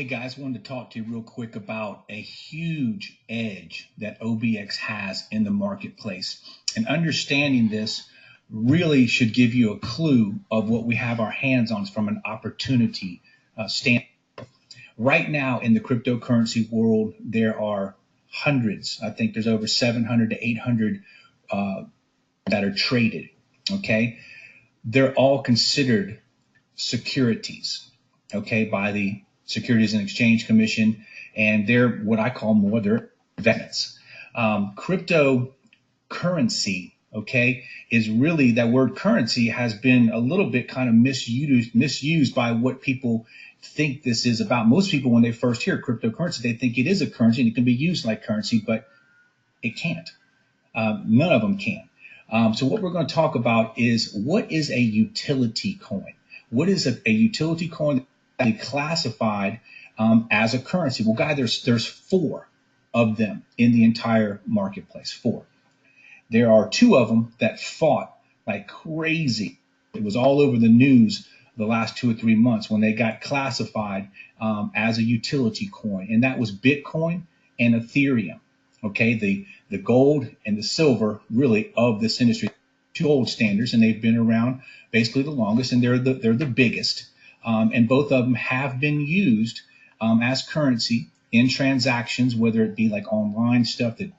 Hey guys, wanted to talk to you real quick about a huge edge that OBX has in the marketplace. And understanding this really should give you a clue of what we have our hands on from an opportunity standpoint. Right now in the cryptocurrency world, there are hundreds. I think there's over 700 to 800 that are traded. Okay. They're all considered securities, okay, by the Securities and Exchange Commission, and they're what I call they're investments. Cryptocurrency, okay, is really that word currency has been a little bit kind of misused by what people think this is about. Most people, when they first hear cryptocurrency, they think it is a currency and it can be used like currency, but it can't. None of them can. So what we're going to talk about is what is a utility coin? What is a utility coin classified as a currency? Well, guys, there's four of them in the entire marketplace. Four. There are two of them that fought like crazy. It was all over the news the last 2 or 3 months when they got classified as a utility coin, and that was Bitcoin and Ethereum. Okay, the gold and the silver really of this industry, two gold standards, and they've been around basically the longest, and they're the biggest. And both of them have been used as currency in transactions, whether it be like online stuff that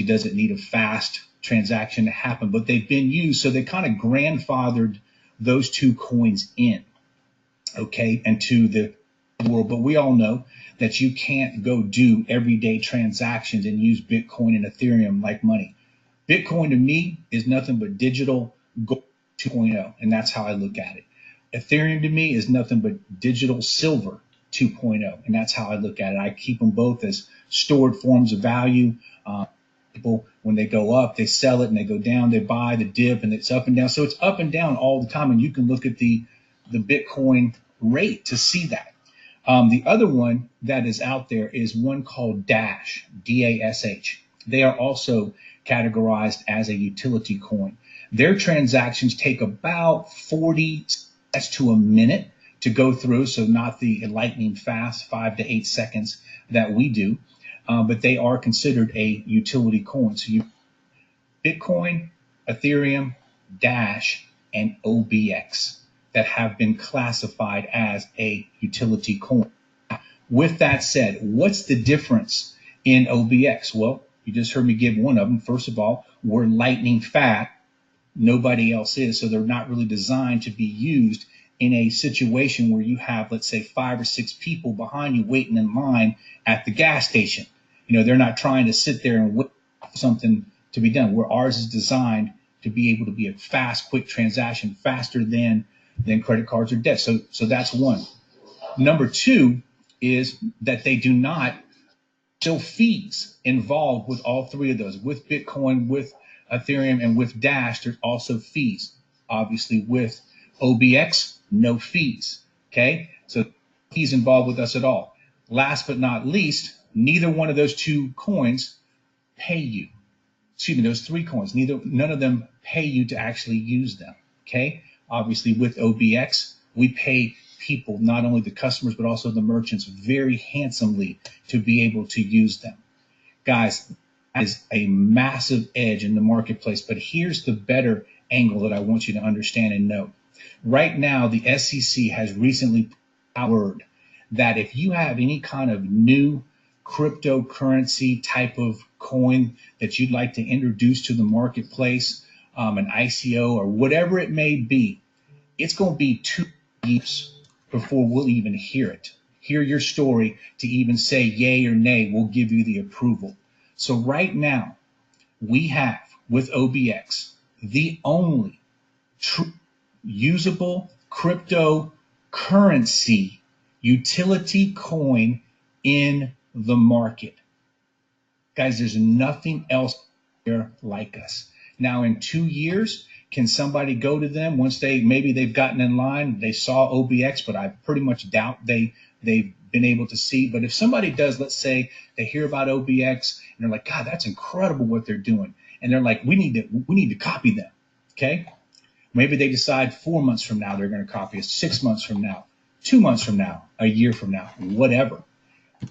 doesn't need a fast transaction to happen, but they've been used. So they kind of grandfathered those two coins in, okay, into the world. But we all know that you can't go do everyday transactions and use Bitcoin and Ethereum like money. Bitcoin to me is nothing but digital gold 2.0, and that's how I look at it. Ethereum to me is nothing but digital silver 2.0, and that's how I look at it. I keep them both as stored forms of value. People, when they go up, they sell it, and they go down, they buy the dip, and it's up and down. So it's up and down all the time, and you can look at the Bitcoin rate to see that. The other one that is out there is one called Dash, D-A-S-H. They are also categorized as a utility coin. Their transactions take about 40 to a minute to go through, so not the lightning fast 5 to 8 seconds that we do, but they are considered a utility coin. So you Bitcoin, Ethereum, Dash, and OBX that have been classified as a utility coin. With that said, what's the difference in OBX? Well, you just heard me give one of them. First of all, we're lightning fast. Nobody else is, so they're not really designed to be used in a situation where you have, let's say, 5 or 6 people behind you waiting in line at the gas station. You know, they're not trying to sit there and wait for something to be done. Where ours is designed to be able to be a fast, quick transaction, faster than credit cards or debt. So that's one. Number two is that they do not show fees involved with all three of those. With Bitcoin, with Ethereum, and with Dash, there's also fees. Obviously, with OBX, no fees. Okay, so fees involved with us at all. Last but not least, neither one of those two coins pay you. Excuse me, those three coins, none of them pay you to actually use them. Okay, obviously with OBX, we pay people, not only the customers but also the merchants, very handsomely to be able to use them. Guys, that is a massive edge in the marketplace, but here's the better angle that I want you to understand and know. Right now, the SEC has recently word that if you have any kind of new cryptocurrency type of coin that you'd like to introduce to the marketplace, an ICO or whatever it may be, it's going to be 2 years before we'll even hear your story to even say yay or nay. We'll give you the approval. So right now, we have with OBX the only true usable cryptocurrency utility coin in the market. Guys, there's nothing else there like us. Now, in 2 years, can somebody go to them once maybe they've gotten in line, they saw OBX, but I pretty much doubt they've been able to see. But if somebody does, let's say they hear about OBX and they're like, God, that's incredible what they're doing. And they're like, we need to copy them. Okay. Maybe they decide 4 months from now they're going to copy us, 6 months from now, 2 months from now, a year from now, whatever.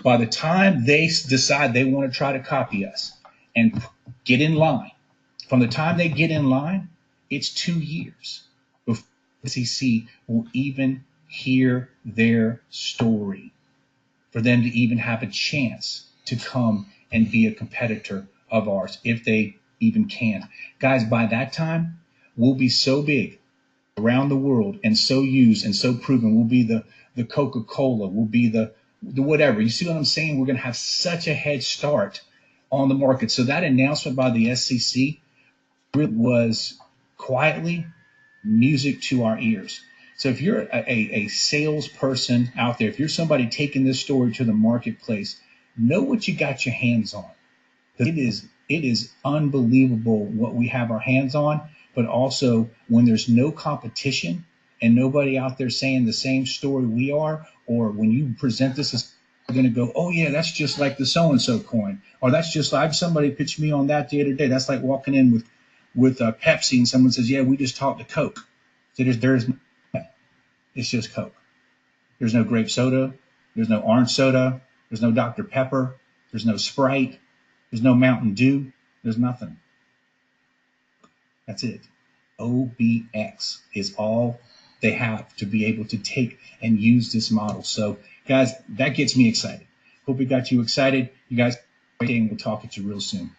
By the time they decide they want to try to copy us and get in line, from the time they get in line, it's 2 years before the SEC will even hear their story, for them to even have a chance to come and be a competitor of ours, if they even can. Guys, by that time, we'll be so big around the world and so used and so proven. We'll be the Coca-Cola, we'll be the whatever. You see what I'm saying? We're going to have such a head start on the market. So that announcement by the SEC really was quietly music to our ears. So if you're a salesperson out there, if you're somebody taking this story to the marketplace, know what you got your hands on. It is unbelievable what we have our hands on, but also when there's no competition and nobody out there saying the same story we are, or when you present this as, we're going to go, oh yeah, that's just like the so-and-so coin, or that's just like, somebody pitched me on that the other day. That's like walking in with Pepsi and someone says, yeah, we just talked to Coke. So it's just Coke. There's no grape soda. There's no orange soda. There's no Dr. Pepper. There's no Sprite. There's no Mountain Dew. There's nothing. That's it. OBX is all they have to be able to take and use this model. So, guys, that gets me excited. Hope we got you excited. You guys, and we'll talk to you real soon.